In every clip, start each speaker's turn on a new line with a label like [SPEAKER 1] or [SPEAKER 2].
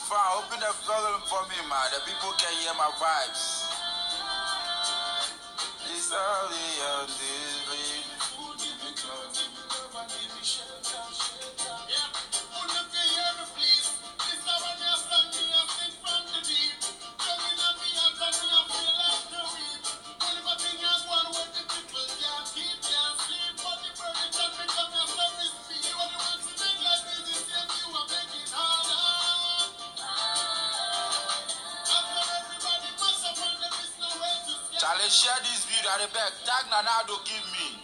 [SPEAKER 1] Fine, open the volume for me, man. The people can hear my vibes. It's early on this lane. Charlie, share this video at the back. Tag Nanado, give me.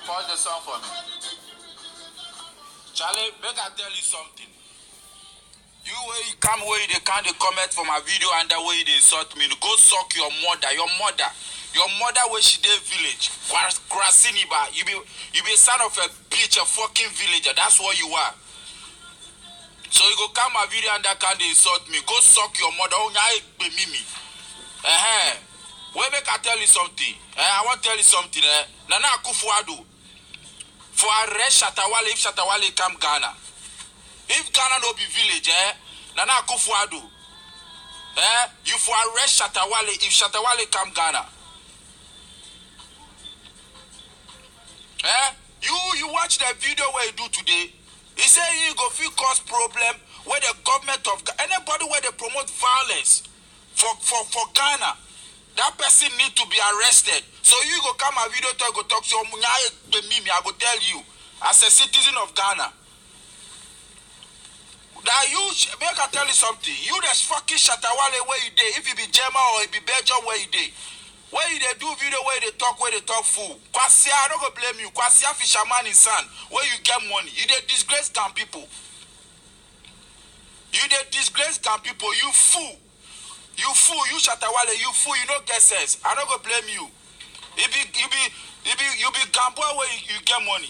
[SPEAKER 1] Pause the song for me. Charlie, make I tell you something. You way you come where they can't comment for my video and the way they insult me. Go suck your mother. Your mother where she did village. Krasiniba. You be son of a bitch, a fucking villager. That's what you are. So you go come my video and that can't insult me. Go suck your mother. Oh, yeah, mimi. Wait, make I tell you something. I want to tell you something. Nana Akufo-Addo. For arrest Shatta Wale if Shatta Wale come Ghana. If Ghana no be village, Nana Akufo-Addo. You for arrest Shatta Wale if Shatta Wale come Ghana. You watch the video where you do today. He say you go feel cause problem where the government of anybody where they promote violence for Ghana. That person need to be arrested. So you go come a video talk, go talk to me. I go tell you, as a citizen of Ghana, that you make I tell you something. You just fucking Shatta Wale where you dey. If you be German or you be Belgium where you dey. Where you dey do video where they talk fool. Kwasia, I don't go blame you. Kwasia fisherman in son. Where you get money. You dey disgrace Ghana people. You dey disgrace Ghana people. You fool. You fool, you Shatta Wale, you fool, you don't get sense. I don't go blame you. You be gamble where you get money.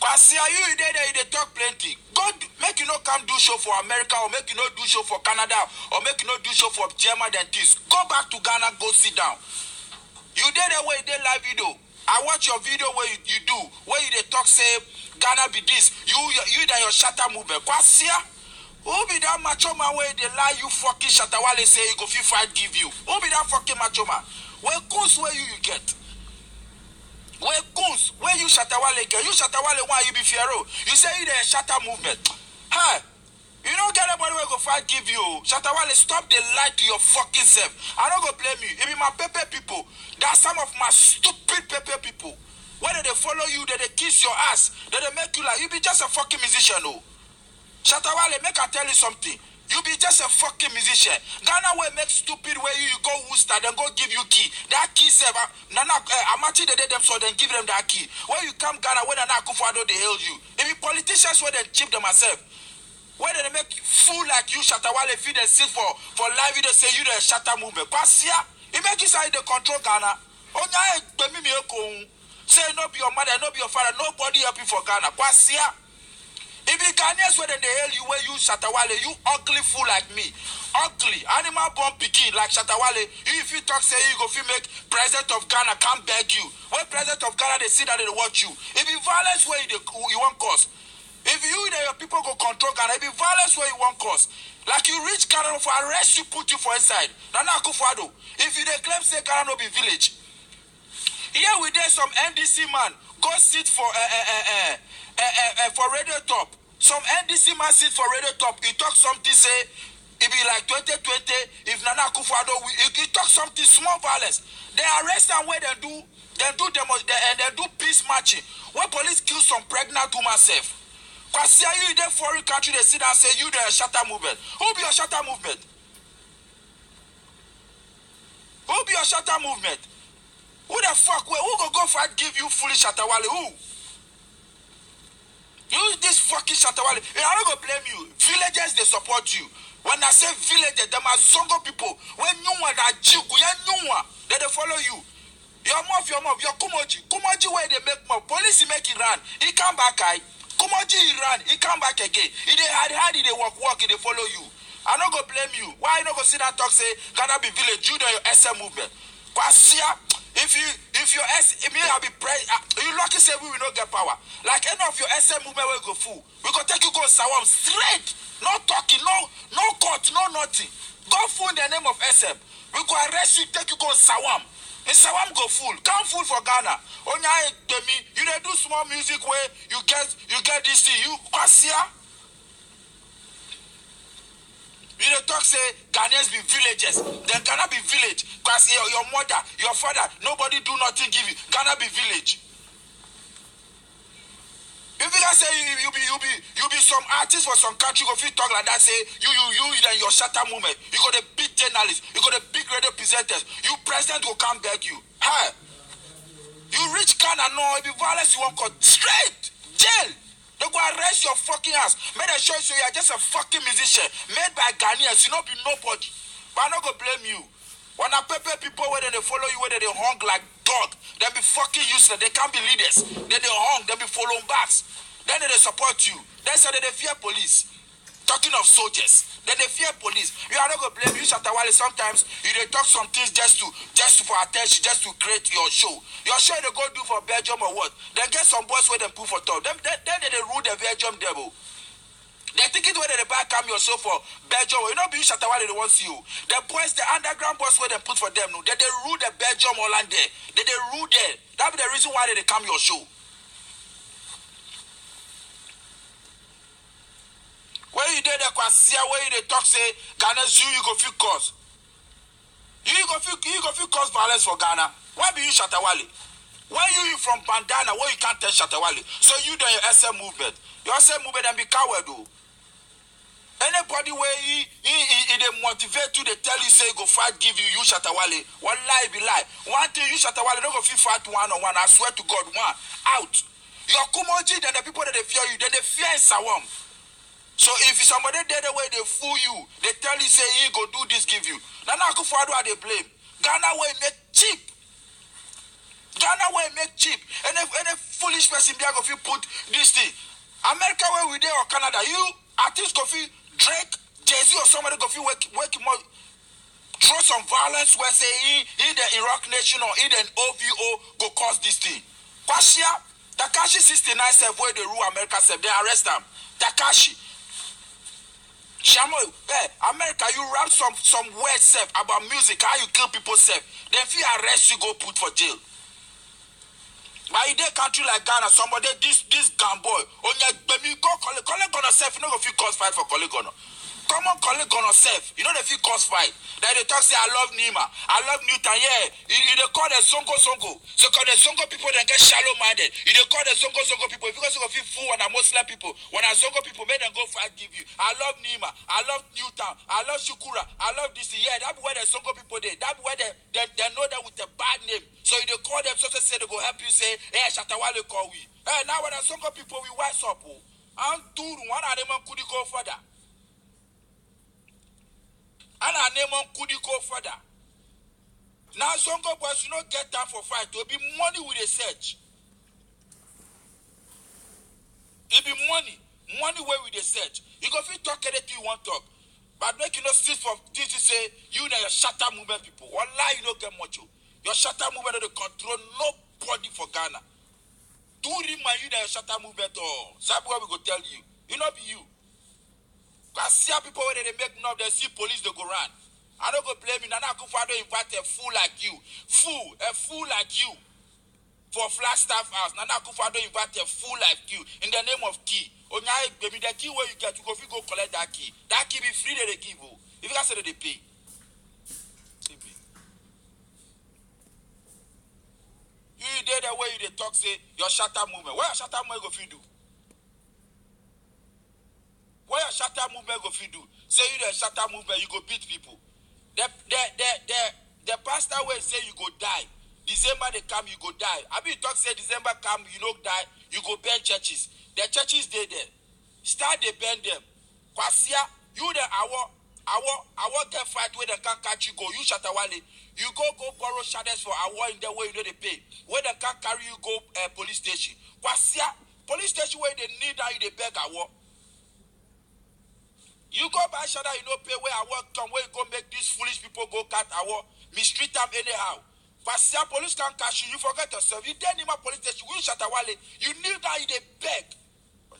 [SPEAKER 1] Kwasia, you there, you talk plenty. God, make you not come do show for America, or make you not do show for Canada, or make you not do show for German dentists. Go back to Ghana, go sit down. You there where you did live video. I watch your video where you do, where you talk say Ghana be this. You there your Shatta movement. Kwasia. Who be that macho man where they lie you fucking Shatta Wale say you go fit fight give you? Who be that fucking macho man? Where goons where you get? Where goons where you Shatta Wale get? You Shatta Wale why you be Fiero? You say you the Shatta movement. Hey, you don't get anybody where go fight give you. Shatta Wale, stop the lie to your fucking self. I don't go blame you. It be my Pepe people. That's some of my stupid Pepe people. Whether they follow you, they kiss your ass, they make you like you be just a fucking musician, oh. Shatta Wale, make I tell you something. You be just a fucking musician. Ghana will make stupid way you go Worcester, then go give you key. That key serve. Amachi they did them so then give them that key. When you come Ghana, when Nana Akufo-Addo they hail you. If you politicians where they chip them myself. Where they make fool like you, Shatta Wale, feed and sit for live video say you the Shatta movement. Pass here, it make you say they control Ghana. Oh yeah, say no be your mother, no be your father, nobody help you for Ghana. Pass here. If you Ghanaians where they hail you where you Shatta Wale, you ugly fool like me. Ugly. Animal born pikin like Shatta Wale. You if you talk say you go fit make president of Ghana can't beg you. When president of Ghana they see that they watch you. If you violence where you want cause. If you and your people go control Ghana, it be violence where you want cause. Like you reach Ghana for arrest, you put you for inside. Nana Akufo-Addo. If you dey claim say Ghana no be village. Here we there some NDC man go sit for radio top. Some NDC man sit for radio top. He talk something say it be like 2020. If Nana Akufo-Addo, he talk something small violence. They arrest and where they do demo and they do peace marching. When police kill some pregnant woman self. Cause see you in the foreign country, they sit and say you the shatter movement. Who be your shatter movement? Who be your shatter movement? Who the fuck? Who go fight give you fully Shatawale? Who? You this fucking Shatawale. And I'm not gonna blame you. Villagers they support you. When I say villagers, them are Zongo people. When you want that Jiku, they follow you. Your Kumoji where they make more. Police make it run. He come back, Kumoji he run. He come back again. He they they walk, he they follow you. I'm not gonna blame you. Why you not gonna sit and talk say Ghana be village? You know your SM movement. Kwasia, if I'll be you lucky say we will not get power. Like any of your SM movement will go full. We go take you go Sawam straight. No talking, no court, no nothing. Go full in the name of SM. We go arrest you, take you go Sawam. In Sawam go full. Come full for Ghana. Onya Demi, you dey do small music where you get this thing. You Kwasia. You dey talk say Ghanaians be villagers. Then Ghana be village. Because your mother, your father, nobody do nothing give you. Ghana be village. If you guys say you be some artist for some country, go fit talk like that, say you then your shatter movement. You got a big journalist, you got a big radio presenters. You president will come beg you. Hey, you reach Ghana, no, it be violence you won't cut straight jail. They go arrest your fucking ass. Make them show you are just a fucking musician made by Ghanaians. You not be nobody. But I'm not gonna blame you. When I prepare people where they follow you, where they hung like dog, they be fucking useless. They can't be leaders. They hung, they be following backs. Then they support you. Then say they fear police. Talking of soldiers, then they fear police. You are not gonna blame you, Shatawale. Sometimes you they talk some things just for attention, just to create your show. Your show they go do for Belgium or what? Then get some boys where they put for top. Then they rule the Belgium devil. They think it where they buy come your show for Belgium. You know, be Shatawale they want you. The boys, the underground boys where they put for them. No, they rule the Belgium Holland there. They rule there. That be the reason why they come your show. When you did the Kwasia, where you talk say Ghana's you go feel cause. You go feel cause violence for Ghana. Why be you Shatawale? Why you from Bandana where you can't tell Shatawale? So you do your SM movement. Your SM movement and be coward though. Anybody where he they motivate you, they tell you say go fight, give you Shatawale. One lie be lie. One thing you Shatawale don't go feel fight one-on-one. I swear to God, one out. Your Kumoji, then the people that they fear you, then they fear in Sawam. So if somebody there the way they fool you, they tell you say he go do this, give you. Nana Akufo-Addo are they blame. Ghana way make cheap. Ghana way make cheap. And if foolish person there go feel put this thing. America where we there or Canada, you artists go feel Drake, Jay-Z or somebody go feel wake more throw some violence where say he the Iraq nation or he the OVO go cause this thing. Kwasia, Takashi 69 self where they rule America self, they arrest them. Takashi. Shamo, America, you rap some words self about music, how you kill people self. Then if you arrest, you go put for jail. But in a country like Ghana, somebody this gun boy, on your baby go collect on yourself, you know if you cause fight for collect on. Come on, collect on yourself. You know if you cause fight. Then they talk say I love Nima, I love Newton, yeah. They call them Songo. So call the Songo people then get shallow minded. They call the Songo people because you feel fool when I Muslim people. When I Songo people make them go fight give you. I love Nima, I love Newton, I love Shukura, I love this. Yeah, that's where the Songo people they. That's where they know that with a bad name. So if they call them so they say they go help you say, hey, Shatawale call we. Hey, now when the Songo people we wise up. I'm doing one of them could go further. And our name on could go further. Now Zongo boys you not get time for fight. It will be money with a search. It be money where with a search. You go fit talk anything you want talk. But make you not sit for this to say you know your shatter movement people. Wallahi you don't get much. Your shatter movement don't control nobody for Ghana. Do remind you that shatter movement or something we go tell you. It not be you. Because see people when they make noise, they see police, they go run. I don't go blame you. Nana Akufo-Addo invite a fool like you. A fool like you. For Flagstaff House. Nana Akufo-Addo invite a fool like you. In the name of key. Onya, baby, the key where you get, you go collect that key. That key be free that they give you. If you guys say that they pay. You did the way you talk, say, your shatter movement. What your shatter movement go fit do? What your shatter movement go fit do? Say you the shatter movement, you go beat people. The pastor will say you go die. December they come, you go die. I mean, talk say December come, you don't die, you go burn churches. The churches they there. Start they burn them. Kwasia, you the our get fight where they can't catch you go. You Shatawale. You go borrow shadows for hour in the way you know they pay. Where they can't carry you go police station. Kwasia, police station where they need that you they beg hour. You go buy shadow, you know pay where I work come where you go make these foolish people go cut hour, mistreat them anyhow. Kwasia, police can't catch you, you forget yourself. You didn't even police station, you Shatawale, you need that you they beg.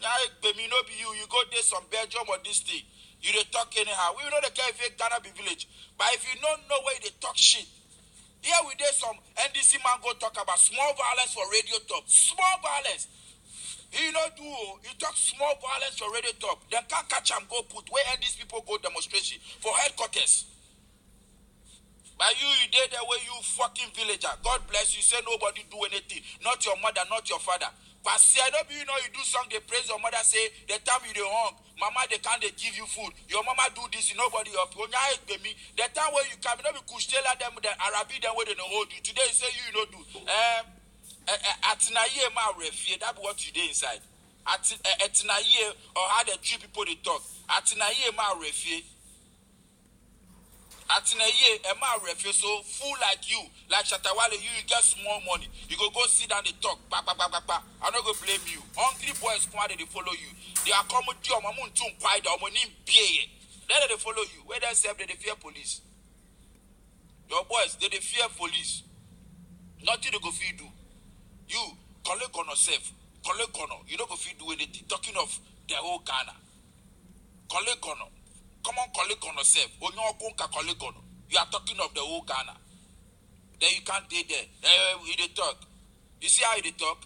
[SPEAKER 1] Now baby no be you go there some Belgium or this thing. You they talk anyhow. We know the guy if Ghana be village. But if you don't know where they talk shit, here we did some NDC man go talk about small violence for radio top. Small violence. He not do, he talk small violence for radio top. Then can't catch him go put where NDC people go demonstration for headquarters. But you did the way you fucking villager. God bless you. Say nobody do anything. Not your mother, not your father. But see, I don't you know you do something, they praise your mother, say, the time you dey hung, mama, they can't they give you food. Your mama do this, nobody up. When you me, the time where you come, you know, we could tell them, the Arabic, them where they don't hold you. Today, you say you know do. Atinaye ma refie, that's what you did inside. Atinaye, or how the three people they talk. Atinaye ma refie. Atinaye, Emma refuse so fool like you, like Shatawale, you get small money. You go sit down and talk. I'm not gonna blame you. Hungry boys come they follow you. They are coming to your mom to quiet or money pay. Then they follow you. Where they say they fear police. Your boys, they fear police. Nothing they go feed do. You collect on yourself. Collect on. You don't go feed do anything. Talking of the whole Ghana. Collect on. Come on, collect on yourself. You are talking of the whole Ghana. Then you can't date there. They talk. You see how they talk?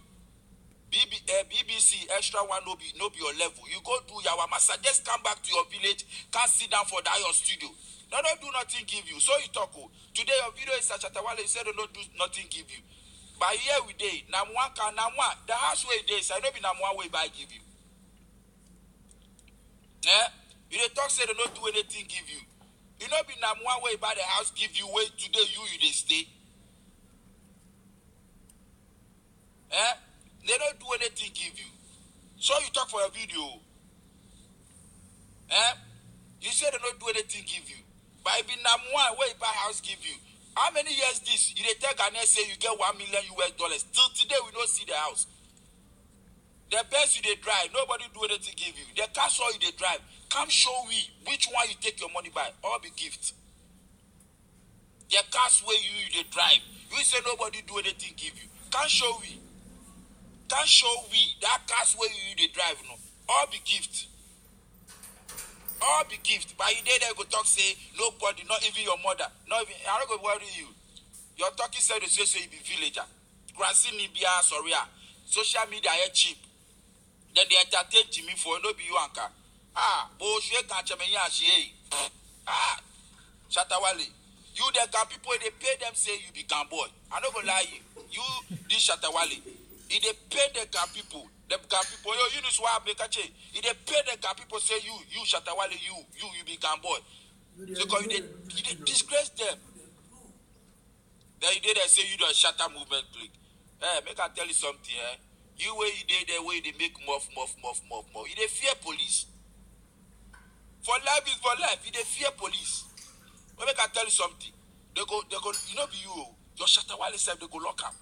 [SPEAKER 1] BBC extra one no be your level. You go do your massa. Just come back to your village. Can't sit down for that your studio. No, don't do nothing give you. So you talk. Today your video is such a Shatawale. You said don't do nothing give you. But here we day. Namwa can Namwa. The house way days. I know be Namwa way by give you. You dey talk say they don't do anything give you. You know be now one way by the house give you way today you they stay. They don't do anything give you. So you talk for a video. You say they don't do anything give you. But it be now one way by house give you. How many years this? You dey tell Ghana say you get $1 million US. Till today we don't see the house. The best you they drive, nobody do anything give you. The car saw you they drive. Come show we which one you take your money by. All be gift. The cars where you they drive. You say nobody do anything give you. Can't show we. Can't show we that cars where you they drive. No. All be gift. All be gift. But you there go talk say nobody, not even your mother. Not even I don't go worry you. Your talking said they say you be villager. Grassini Bia sorry. Social media are cheap. Then they entertain Jimmy for no be you anchor. Bullshit catch me Shatawale. You the Gan people they pay them say you be Gan boy. I don't go lie you this Shatawale. If they pay the Gan people, the Gan people, you know why I make a change. If they pay the Gan people say you Shatawale, you be Gan boy. So because you disgrace them. Then you did say you do a shatter movement click. Make I tell you something, You way you did the way they make muff. You they fear police. For life is for life. You they fear police. But make I tell you something. They go. You know be you. Your Shatawale self they go lock up.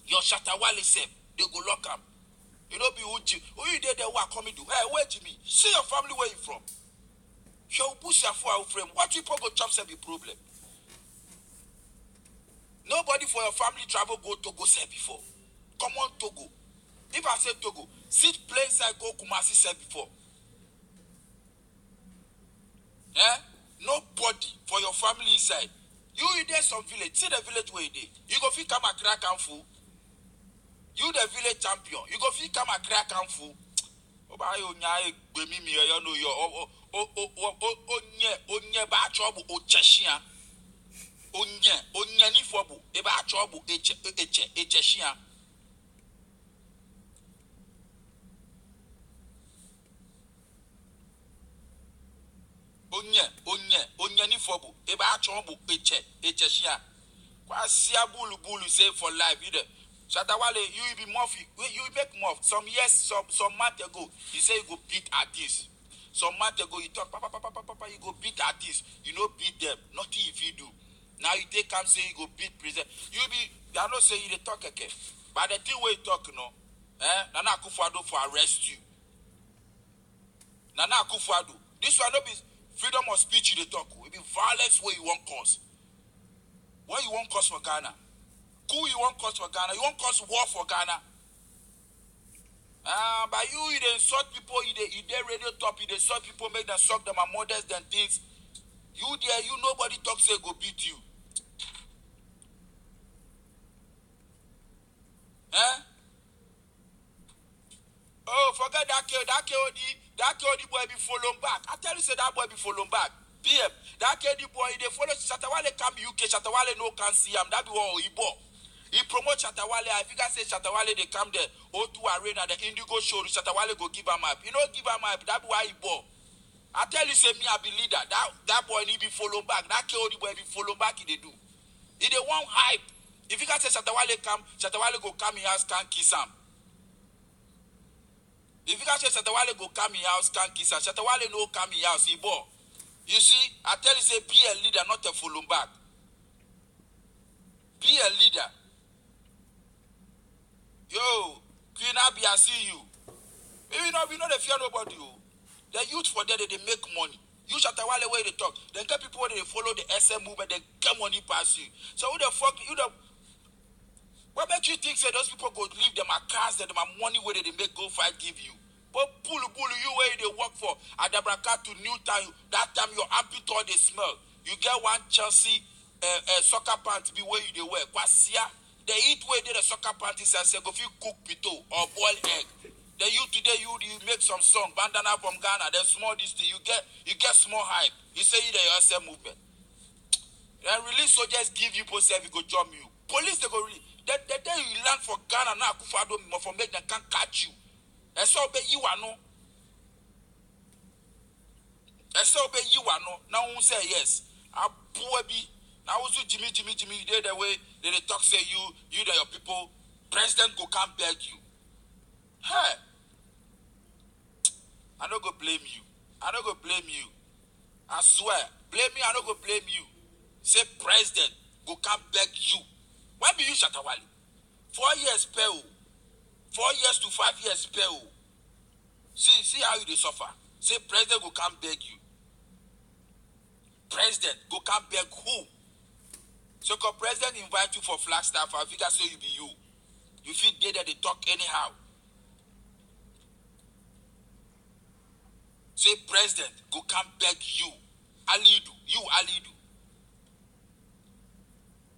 [SPEAKER 1] Your Shatawale self they go lock up. You know be who you did the work coming to? Hey, where Jimmy? See your family where you from. You push your foot out frame. What people go chop say be problem. Nobody for your family travel go Togo said before. Come on Togo. If I say Togo, sit plane side go Kumasi said before. Eh? Nobody for your family inside. You there some village. See the village where you dey. You go fit come a crack and fool. You the village champion. You go fit come a crack and fool. Oba yo nya gbemi mi yo no yo onye ba chobu o cheshia. Onye ni fobu e ba chobu echeshia. Onye ni fobu eba achombu echeshia kwa sia bulu say for life you there Shatawale you be Murphy you make Murph some years some months ago you say you go beat artists some months ago you talk papa you go beat artists you no beat them nothing if you do now you take come say you go beat president you are not saying you dey talk again but the thing where you talk no Nana Akufo-Addo for arrest you Nana Akufo-Addo this one no be freedom of speech you dey talk. It be violence where you want cause. What you want cause for Ghana? Who you want cause for Ghana? You want cause war for Ghana? But you dey insult people, you dey radio top, you dey insult people, make them suck them and mothers than things. You there, you nobody talk say go beat you. Oh, forget that KOD boy be following back. I tell you, say that boy be following back. PM, that KD boy, they follow Shatawale come UK, Shatawale no can see him. That be what he bought. He promote Shatawale. I think I say Shatawale, they come there. O2 Arena, the Indigo show, Shatawale go give him up. You know, give him up. That be why he bought. I tell you, say me, I be leader. That boy need be following back. That KOD boy be following back, he they do. He they want hype. If you can say Shatawale come, Shatawale go come in house, can't kiss him. If you can say Shatawale go come in house, can't kiss him. Shatawale no come in house, he bought. You see, I tell you, say, be a leader, not a follow back. Be a leader. Yo, Queen Abby, I see you. We know they fear nobody. The youth for that, they make money. You Shatawale where they talk. They get people where they follow the SM movement, they get money past you. So who the fuck, what makes you think say those people go leave them a cars, that them a money where they make go fight give you? But pull you where they work for Adabraka to Newtown. That time your armpit all they smell. You get one Chelsea soccer pants be where you they wear. Kwasia, they eat where they the soccer pants and say go if you cook pito or boil egg. Then you today you make some song bandana from Ghana. Then small this thing you get small hype. You say you the yourself movement. Then release soldiers give you post you go jump you. Police they go really. The day you land for Ghana now Akufo-Addo for make them can't catch you. And so be you are no. And so be you are no. Now who say yes? A poor be. Now also Jimmy, you the way they talk say you that your people, president go come beg you. Hey. I don't go blame you. I swear. Blame me, I don't go blame you. Say president go come beg you. Why be you Shatawale? 4 years pay. 4 years to 5 years pay. See how you they suffer. Say president go come beg you. President go come beg who? So cause president invite you for Flagstaff, I figure say you be you. You feel there they talk anyhow. Say president go come beg you. Alidu.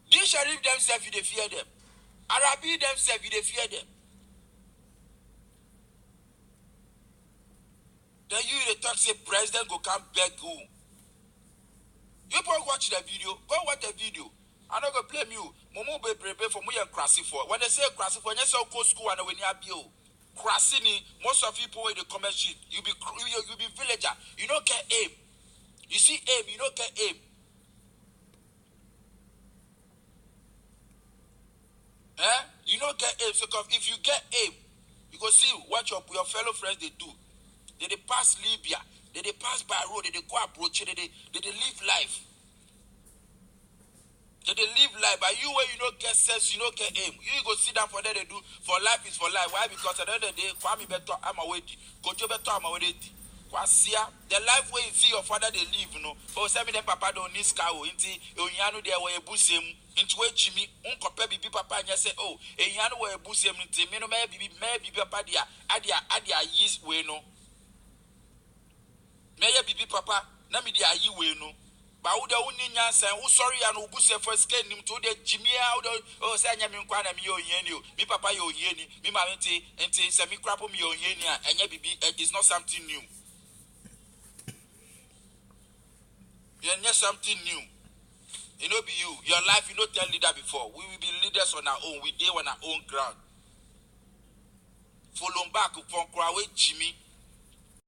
[SPEAKER 1] These sheriff themselves, you they fear them. Arabi themselves, you they fear them. Then you they talk say president go come beg who? You probably watch the video. Go watch the video. I'm not gonna blame you. Momo be brave for me and crassy for. When they say crassy for, you say go school and when you have you. Crassini, most of people in the comment sheet, you be villager. You don't get aim. You see aim, you don't get aim. You don't get aim. So if you get aim, you go see what your fellow friends they do. They pass Libya. They pass by road. They go approach. They live life. They live life. But you where you don't get sense, you don't get aim. You go sit down for that they do. For life is for life. Why? Because at the end of the day, Kwame better I'm away. Kojo better I'm away. Kwasia, the life where you see your father they live, no. For some of them papa don't need scow into Onyano there where busem into a chimney, uncle baby papa and you say, oh, a yano where busem into me no maybe papa dia adia yeast way no. May be papa, Nami dia ye way no. But who the only answer, who sorry and who buse for skin him to the Jimmy out oh say yamin kwana mi o yenu, me papa yo yeni, me mamenti, and semi crap me o yenia, and ye be it's not something new. You're not something new. It no be you. Your life, you don't tell leader before. We will be leaders on our own. We did on our own ground. Follow back from Krawe Jimmy.